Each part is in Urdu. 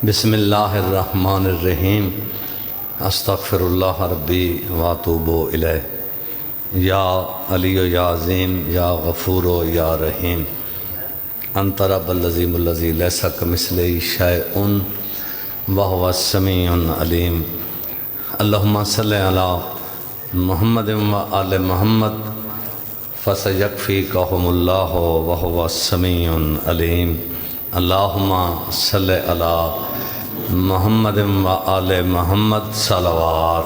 بسم اللہ الرحمن الرحیم استغفر اللہ ربی واتوب الیہ یا علی یا عظیم یا غفور یا رحیم انت رب العظیم الذی لیس کمثلہ شیء وہو السمیع العلیم اللہم صلی علی محمد و آل محمد فسیکفیکہم اللہ وہو السمیع العلیم اللہم صلی علی محمد و آل محمد صلوات۔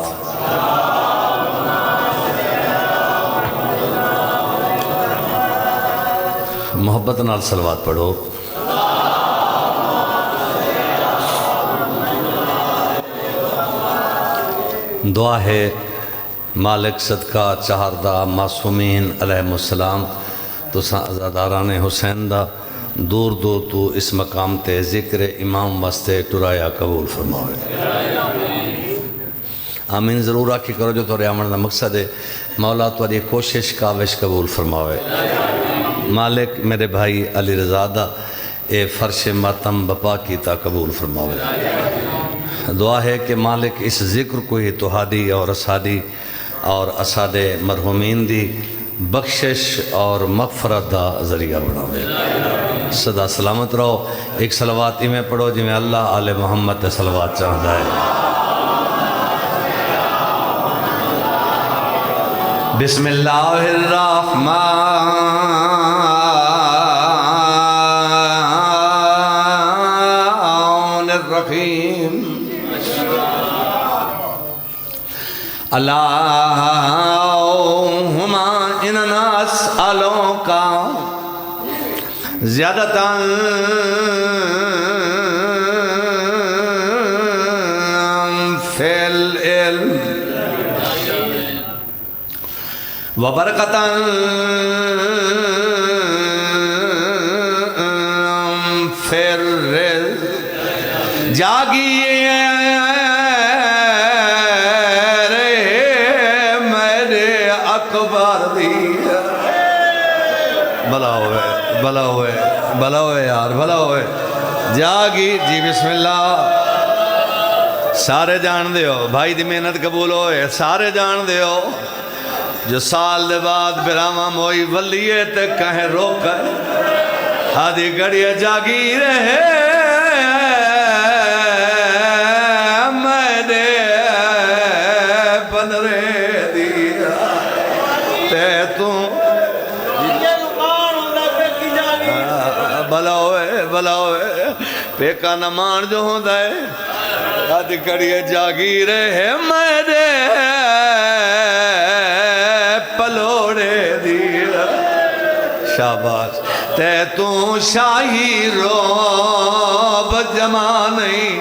محبت نال صلوات پڑھو۔ دعا ہے مالک صدقہ چہاردہ معصومین علیہ السلام تو عزاداران حسین دا دور دور تو اس مقام تے ذکر امام واسطے ٹرایا قبول فرماوے۔ آمین ضرور آکھی کرو جو تورے آمن دا مقصد ہے مولا تاری کوشش کاوش قبول فرماوے۔ مالک میرے بھائی علی رضا دا اے فرش ماتم بپا کیتا قبول فرماوے۔ دعا ہے کہ مالک اس ذکر کو ہی تہادی اور اسادی اور اسادے مرحومین دی بخشش اور مغفرت دا ذریعہ بناوے۔ صدا سلامت رہو۔ ایک صلوات میں پڑھو جی میں اللہ آل محمد تے صلوات چاہتا ہے۔ بسم اللہ الرحمن الرحیم اللہم اننا اسألوک زیادتاً فی العلم وبرکتاً فی الرزق جاگیے میرے اکبر دیا بھلا ہوئے بھلا ہوئے بھلا ہوئے یار بھلا ہوئے جاگی جی بسم اللہ سارے جان دے ہو بھائی دی محنت قبول ہوئے سارے جان دے ہو جو سال دے بعد براما موئی ولیے تے کہیں روکے ہادی گڑیے جاگی رہے میرے بنرے دیا تے توں بھلا ہوئے پیکا نمان جو ہوں دائے آدھ کڑیے جاگی رہے میرے پلوڑے دیا شاباش تے تو شاہی روب جمع نہیں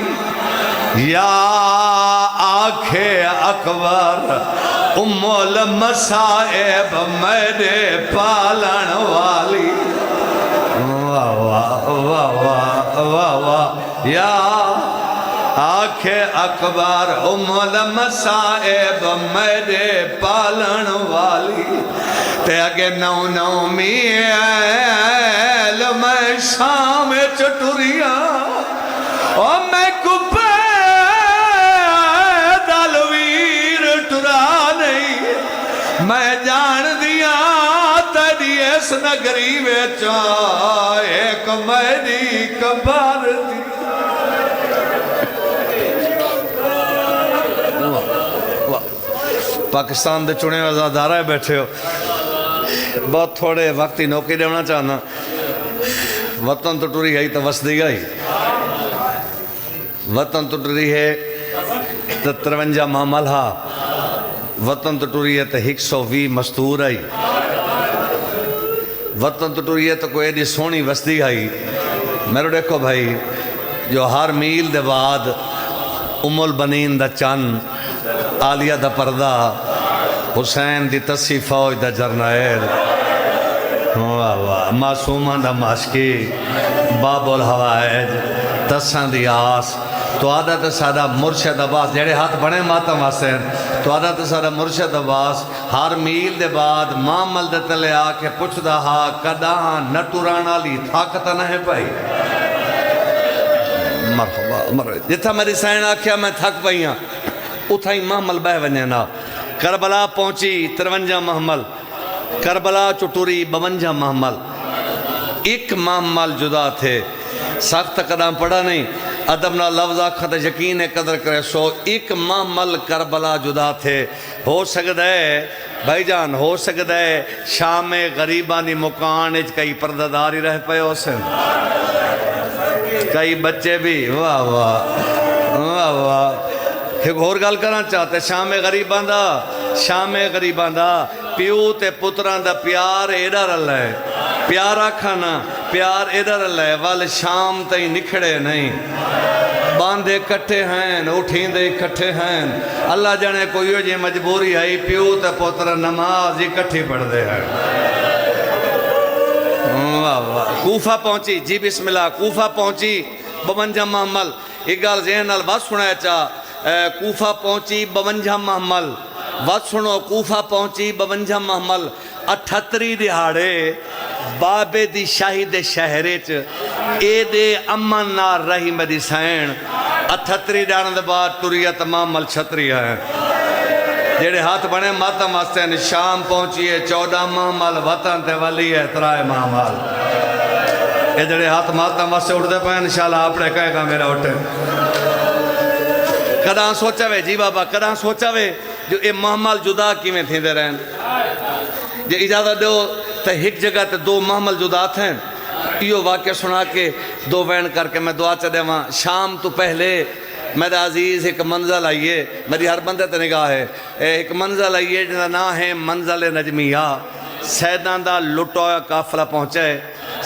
یا آنکھے اکبر ام المصائب میرے پالن والی واہ واہ واہ واہ واہ واہ یا آنکھ اکبر ام المصائب میرے پالن والی تے اگے نو نو میل میں شام چٹوریا اور میں کپے دلویر ٹرا نہیں میں جان دیا تیری اس نگری میں ایک میری کبار دی پاکستان دے چنے وزادارہ بیٹھے ہو بہت تھوڑے وقتی نوکی دیونا چاہنا وطن تو ٹوری ہے تو وسدی گئی وطن تو ٹوری ہے تو 53 معامل ہا وطن تو ٹوری ہے تو 120 مستور آئی وطن تو ٹوری ہے تو کوئی ایڈی سونی وسدی آئی میرے دیکھو بھائی جو ہر میل دے بعد ام البنین دا چن عالیہ دا پردہ حسین دی تسی فوج دا جرنائل واہ واہ معصومان دا ماشکی باب الحوائج تسان دی آس تو عادت سادہ مرشد عباس جڑے ہاتھ بڑے ماتم آسین تو عادت سادہ مرشد عباس ہر میل دے بعد معامل دے تلے آکے پچھ دا ہاں کداں نٹورانا لی طاقت نہ ہے پائی مرحبا جتھا میری سائن آکھیا میں تھک پئی ہاں اتھا ہی محمل بہ ونجے نا کربلا پہنچی 53 محمل کربلا چٹوری 52 محمل ایک محمل جدا تھے سخت قدم پڑھا نہیں ادب نہ لفظ آکھا تا یقین قدر کرے سو ایک محمل کربلا جدا تھے ہو سکتا ہے بھائی جان ہو سکتا ہے شام غریبان دی مکان اچ کئی پرداداری رہ پئے ہو سن کئی بچے بھی واہ واہ واہ واہ ایک اور گل کرنا چاہتے شام غریبان دا پیو تے پتران دا پیار ایڈا رلا ہے پیارا کھانا پیار ایڈا رلا ہے وال شام تئی نکھڑے نہیں باندھے کٹھے ہیں اٹھیں دے کٹھے ہیں اللہ جانے کوئی ہو جی مجبوری آئی پیو تے پتر نماز ہی کٹھی پڑھ دے ہیں کوفہ پہنچی جی بسم اللہ کوفہ پہنچی 52 محمل ایک گال ذہن نال بات سنایا چاہ کوفہ پہنچی 52 محمل بات سنو کوفہ پہنچی 52 محمل 78 دہاڑے بابے دی شاہی دے شہرے چ اے دے امن نار رہی میری سین 78 ڈان دے بعد ٹریت محمل 36 ہے جیڑے ہاتھ بنے ماتم واسطے ہیں شام پہنچیے 14 محمل وطن تے ولی ہے 3 محمل یہ جیڑے ہاتھ ماتم واسطے اٹھ دے پہ انشاءاللہ آپ نے کہے گا میرا اٹھے کداں سوچا وے جی بابا کداں سوچا وے جو اے محمل جدا کی میں تھیں دے رہن جو اجازت دو تے ایک جگہ تے 2 محمل جدا تھیں یہ واقعہ سنا کے 2 وین کر کے میں دعا چاہ دے وہاں شام تو پہلے میرا عزیز ایک منزل آئیے میری ہر بندے تے نگاہ ہے ایک منزل آئیے جنہا نا ہے منزل نجمیہ سیدان دا لٹویا کافلہ پہنچے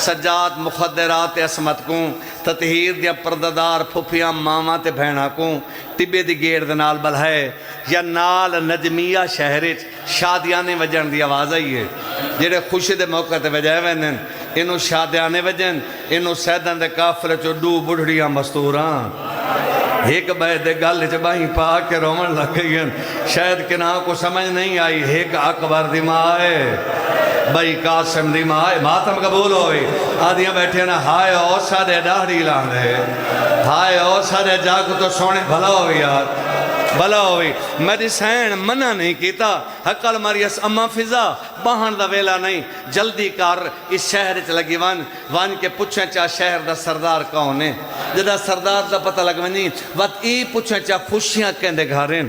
سجاد مخدرات عصمت کوں تطہیر دیا پرددار پھوپیاں ماما تے بھینا کوں ٹبے دی گیڑ دے نال بلہائے یا نال نجمیہ شہرچ شادیانے وجن دی آواز آئیے جیڑے خوشی دے موقع تے وجہ وینن انہوں شادیانے وجن انہوں سیدان دے کافلے چو 2 بڑھڑیاں مستوران ایک بے دے گل چباہی پا کے رومن لگ گئی شاید کناں کو سمجھ نہیں آئی ایک اکبر دی مائے بھائی قاسم دی مائے ماتم قبول ہوئی آدھیاں بیٹھے نا ہائے او سادے ڈاڑی لاندے ہائے او سادے جاگ تو سونے بھلا ہوئی یار بھلا ہوئی میری سین منع نہیں کیتا حقل ماریس اما فضا باہن دا ویلا نہیں جلدی کر اس شہر چ لگی وان کے پوچھیں چاہ شہر دا سردار کون ہے جدا سردار دا پتہ لگونی وقت ای پوچھیں چاہ خوشیاں کہندے گھاریں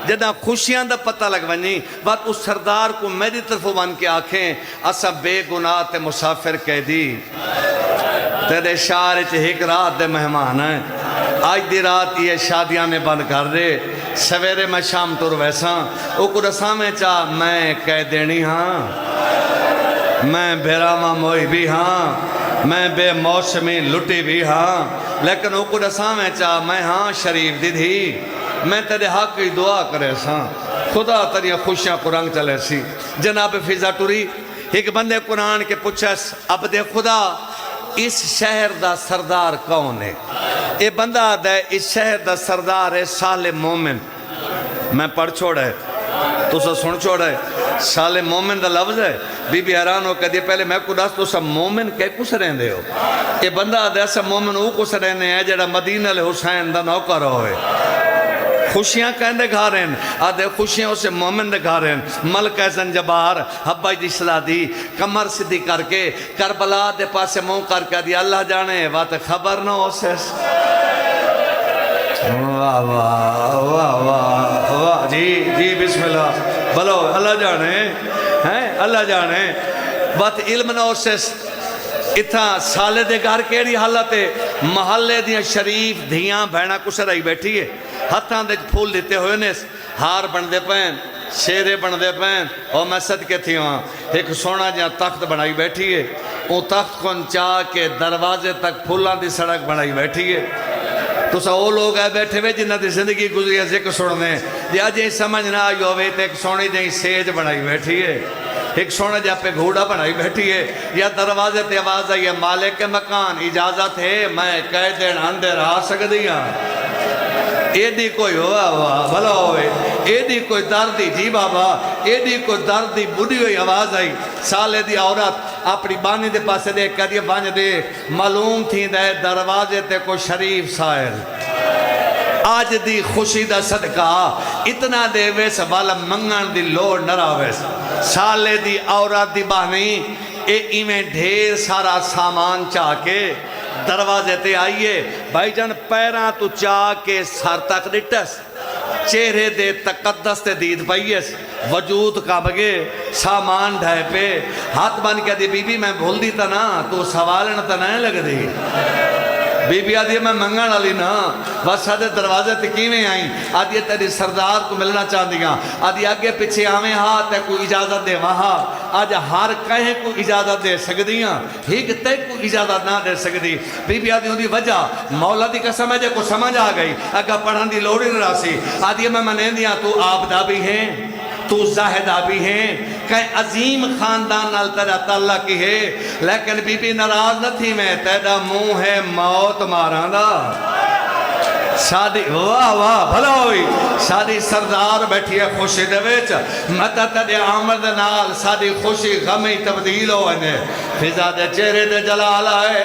جدا خوشیاں دا پتہ لگونی وقت اس سردار کو میری طرف وان کے آنکھیں اسا بے گناہ تے مسافر کہہ دی تیرے شہر چ ایک رات دے مہمان ہیں آج دی رات یہ شادیاں نے بند کر دے سویرے میں شام تور ویسا او کو رسا میں چاہ میں کہہ دینی ہاں میں بیراما موئی بھی ہاں میں بے موسمی لٹی بھی ہاں لیکن او کو رسا میں چاہ میں ہاں شریف دی تھی میں تیرے حق کی دعا کرے سا خدا تیری خوشیاں قرآن چلے سی جناب فضا ٹوری ایک بندے قرآن کے پوچھس عبد خدا اس شہر دا سردار کون ہے اے بندہ دے اس شہر دا سردار ہے سالم مومن میں پڑھ چھوڑے تو سا سن چھوڑے سالم مومن دا لفظ ہے بی بی حیران ہو کہہ دی پہلے میں کو داس تو سا مومن کہہ کس رہن دے ہو اے بندہ دے ایسا مومن او کس رہنے ہیں جڑا مدینہ حسین دا نوکر ہوئے خوشیاں کہندے گھاریں آدھے خوشیاں اسے مومن دے گھاریں ملک زنجبار حبائی دی صلاح دی کمر صدی کر کے کربلا دے پاسے موں کر کے دی اللہ جانے بات خبر نہ ہو سیس واہ واہ واہ واہ واہ جی بسم اللہ بلو اللہ جانے اللہ جانے بات علم نہ ہو سیس اتھا سالے دے گھر کیڑی حالت ہے محلے دیاں شریف دھیاں بھینا کسے رہی بیٹھی ہے ہتھاں دے پھول دیتے ہوئے نے ہار بن دے پین شیرے بن دے پین اور میں صدقے تھی وہاں ایک سونا جہاں تخت بنائی بیٹھی ہے وہ تخت کون چاہ کے دروازے تک پھولان دی سڑک بنائی بیٹھی ہے تو سا وہ لوگ آئے بیٹھے ہوئے جنہ دی زندگی گزری ہے ذکر سننے یا جہاں سمجھ نہ آئی ہوئے تو ایک سونے جہاں سیج بنائی بیٹھی ہے ایک سونے جہاں پہ گھوڑا بنائی بیٹھی ہے یا دروازے تے آواز آئی ہے مالک کے مکان اجازت ہے میں کہہ دین اندر آ سکدیاں اے دی کوئی ہوا بھلا ہوئے اے دی کوئی دردی جی بابا اے دی کوئی دردی بڑی ہوئی آواز آئی سالے دی عورت اپنی بانی دے پاسے دیکھ کر یہ بانج دے معلوم تھی دے دروازے تے کوئی شریف سائل آج دی خوشی دا صدقہ اتنا دے ویس والا منگن دی لوڑ نرا ویس سالے دی عورت دی بہنی اے ایمیں ڈھیر سارا سامان چاہ کے دروازے تے آئیے بھائی جان پیران تو چاہ کے سر تک ڈٹس چہرے دے تقدس تے دید پائیس وجود کا بگے سامان ڈھائے پہ ہاتھ بن کے دی بی بی میں بھول دیتا نا تو سوالن تا نہیں لگ دی بی بی آدھی میں منگن علی نا بس سادے دروازے تکیویں آئیں آدھی تیری سردار کو ملنا چاہ دیا آدھی آگے پیچھے آمیں ہاتھ ہے کوئی اجازت دے وہاں آج ہر کہیں کو اجازت دے سکدیاں ہیک تے کو اجازت نہ دے سکدی بی بی آدھی ہوندی وجہ مولا دی قسم ہے جے کو سمجھ آ گئی اگر پڑھن دی لوڑی نہ راسی آدھی میں منیں دیا تو آبدہ بھی ہیں تو زاہدہ بھی ہیں کہیں عظیم خاندان نال تیرا تعلق کی ہے لیکن بی بی ناراض نہ تھی میں تیرا منہ ہے موت مارانا شادی واہ واہ بھلا ہوئی شادی سردار بیٹھی ہے خوشی دے ویچ مدہ تیرے آمد نال شادی خوشی غمی تبدیل ہوئے فضا دے چہرے دے جلال آئے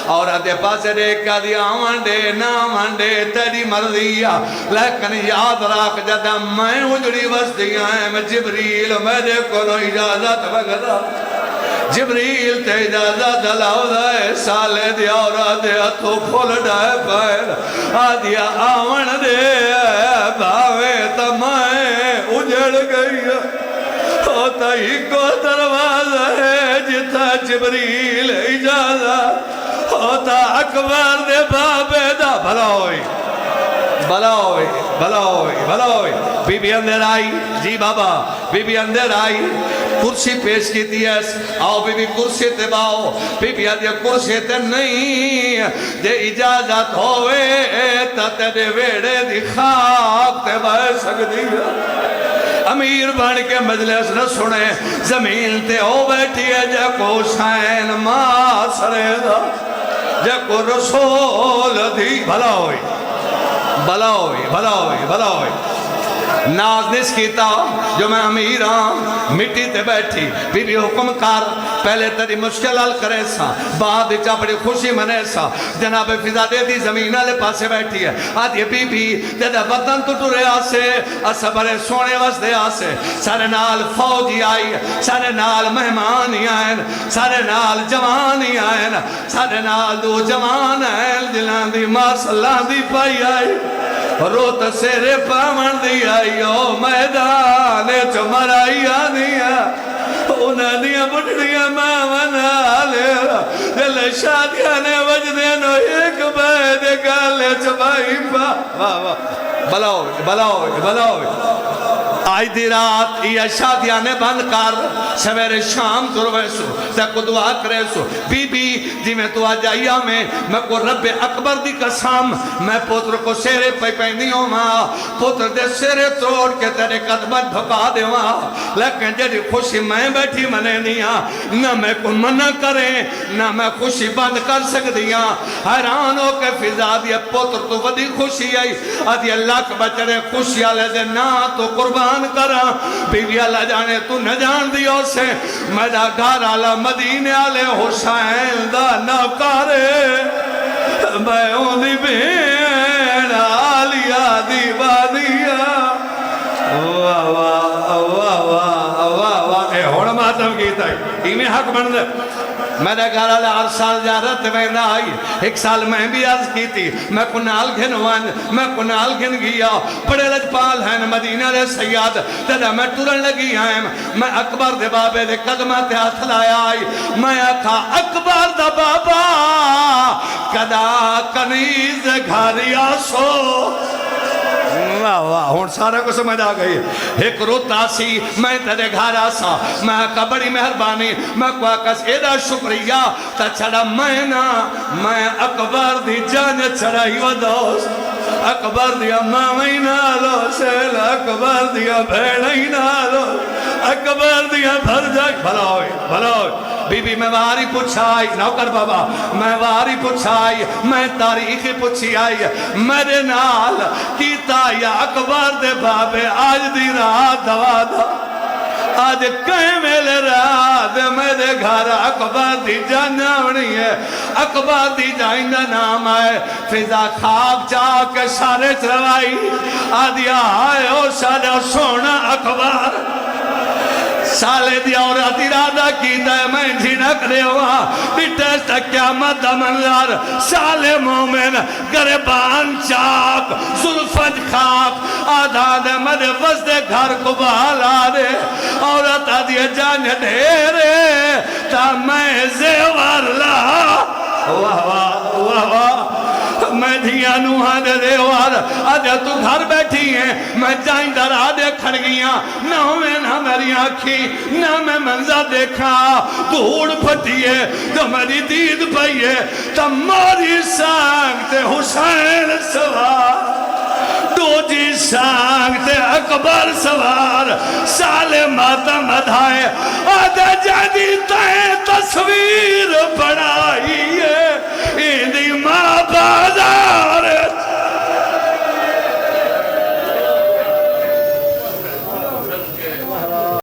اور دے پاسے دیکھا دی آمن دے نامن دے تیری مرضی لیکن یاد راک جدہ میں اجڑی وسطی آئے میں جبریل میں دیکھو نو اجازت بگدا جبریل تے اجازت دلاؤ دائے سالے دیا اور دیا تو کھول ڈائے پیر آدیا آمن دے بھاوے تمہیں اجڑ گئی ہوتا ہی کو دروازہ ہے جتا جبریل اجازت ہوتا اکبر دے بابے دا بھلا ہوئی بھلا ہوئی بھلا ہوئی بھلا ہوئی بی بی اندر آئی جی بابا بی بی اندر آئی کرسی پیش کی تھی ایس آؤ بی بی کرسی تے باؤ بی بی آدھیا کرسی تے نہیں دے اجازت ہوئے تا تیرے ویڑے دی خاک تے بائے سکتی امیر بن کے مجلس نہ سنے زمین تے ہو بیٹھی ہے جے کو شائن ماں سرے دا جے کو رسول دی بھلا ہوئی بھلا ہوئی بھلا ہوئی بھلا ہوئی ناز نس کیتا جو میں امیر ہاں مٹی تے بیٹھی بی بی حکم کار پہلے تیری مشکل حل کرے سا بعد چا بڑی خوشی منے سا جناب فضا دے دی زمین والے پاسے بیٹھی ہے آدھی بی بی دے دا وطن تو ٹرے آسے اسا بڑے سونے وسدے آسے سارے نال فوجی آئی سارے نال مہمانی آئین سارے نال جوانی آئین سارے نال دو جوان آئین جلان دی ماسلان دی پائی آئی روت سیرے پامن دی آئیو میدان چمرائی آنیا انہاں دیا بڑھڑیاں ماں لے دل شادیانے وجدے نو ایک بید گالے چبائی پا بھلا ہوئی بھلا ہوئی بھلا ہوئی آئی دی رات یہ شادیانے بند کر سویرے شام کروے سو تے کو دعا کرے سو بی بی جی میں تو آجائیا میں کو رب اکبر دی قسم میں پوتر کو سیرے پہ پہنی ہوں ماں پوتر دے سیرے توڑ کے تیرے قدمت بھکا دے ماں لیکن جیڑی خوشی میں بیٹھی منے دیا نہ میں کو منع کریں نہ میں خوشی بند کر سکتیاں حیران ہو کے فضا دیا پوتر تو ودی خوشی آئی آدھی اللہ کے بچڑے خوشی آلے دے نا تو قربان کرا بی بی اللہ جانے تو نہ جان دیو سے میڈا گھر آلہ مدینے آلے حسین دا نوکارے میں ہوں دی بین آلیا دیوانیا واہ واہ واہ واہ واہ واہ اے ہوڑا ماتم کیتا ہے ایمیں حق بند میرے گھر آلہ ہر سال جارت میں نہ آئی ایک سال میں بھی عرض کی تھی میں کنال گھن وان میں کنال گھن گیا بڑے لجپال ہیں مدینہ دے سیاد تیرا میں ٹورن لگی آئیں میں اکبر دے بابے دے قدمہ تے ہاتھ لایا آئی میں آکھا اکبر دا بابا کدا کنیز گھاریا سو واہ واہ ہون سارا کو سمجھ آ گئی ایک روتا سی میں تیرے گھر آسا میں آکا بڑی مہربانی میں کو آکا ایدہ شکریہ تا چھڑا میں اکبر دی جان چھڑائی و دوست اکبر دیا مامی نالو سیل اکبر دیا بھیڑی نالو اکبر دیا بھر جائے بھلا ہوئی بی بی میں واری پوچھائی نوکر بابا میں واری پوچھائی میں تاریخی پوچھی آئی میرے نال کیتا یا اکبر دے بابے آج دی رات دوا دا آج کہیں میلے رات میرے گھر اکبر دی جان آونی ہے اکبر دی جائن دا نام ہے فضا خواب چاہ کے سارے چروائی آدیا آئے او سارے سونا اکبر سالے دی عورت ارادہ کیتا ہے میں جھنک رہے ہوا بیٹے سے قیامت دا منظر سالے مومن گربان چاک زلفت خاک آدھا دے مدے وزدے گھر کو بحالا دے عورت آدھے جان دھیرے تا میں زیور لا واہ واہ واہ واہ میں دھیا نوہاں دے دیوار آجا تو گھر بیٹھی ہیں میں جائیں در آدھے کھڑ گیا نہ میں نہ میری آنکھی نہ میں منظر دیکھا دھوڑ پھٹی ہے تو میری دید پئی ہے تو ماری سانگتے حسین سوار دو جی سانگتے اکبر سوار سالے ماتم ادھائے آدھا جادی تائیں تصویر بڑھا